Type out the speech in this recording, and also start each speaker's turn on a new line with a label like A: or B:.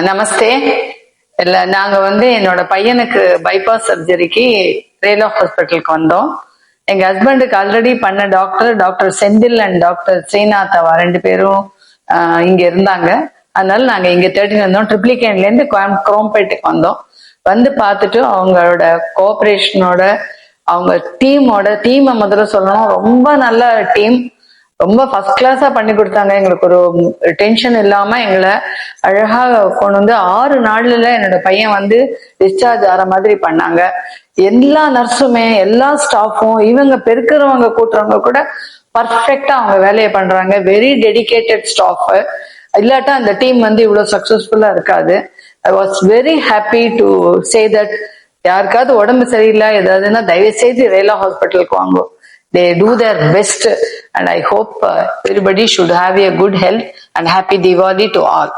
A: நமஸ்தே. நாங்க என்னோட பையனுக்கு பைபாஸ் சர்ஜரிக்கு ரேலோ ஹாஸ்பிட்டலுக்கு வந்தோம். எங்க ஹஸ்பண்டுக்கு ஆல்ரெடி பண்ண doctor Senthil and doctor Srinath அவ 2 பேரும் இங்க இருந்தாங்க. அதனால நாங்க இங்க தேடிட்டு வந்தோம். ட்ரிப்ளிகேன்ல இருந்து குரோம்பேட்டுக்கு வந்தோம். வந்து பார்த்துட்டு அவங்களோட கோஆபரேஷனோட அவங்க டீமை முதல்ல சொல்லணும். ரொம்ப நல்ல டீம், ரொம்ப ஃபர்ஸ்ட் கிளாஸா பண்ணி கொடுத்தாங்க. எங்களுக்கு ஒரு டென்ஷன் இல்லாம எங்களை அழகா கொண்டு வந்து 6 நாள்ல என்னோட பையன் டிஸ்சார்ஜ் ஆற மாதிரி பண்ணாங்க. எல்லா நர்ஸுமே எல்லா ஸ்டாஃபும் இவங்க பெருக்கிறவங்க கூட்டுறவங்க கூட பர்ஃபெக்டா அவங்க வேலையை பண்றாங்க. Very dedicated staff. இல்லாட்டா அந்த டீம் இவ்வளவு சக்சஸ்ஃபுல்லா இருக்காது. I was very happy to say that யாருக்காவது உடம்பு சரியில்லை ஏதாவதுன்னா தயவு செய்து ரேலா ஹாஸ்பிட்டலுக்கு வாங்கும். They do their best and I hope everybody should have a good health and happy Diwali to all.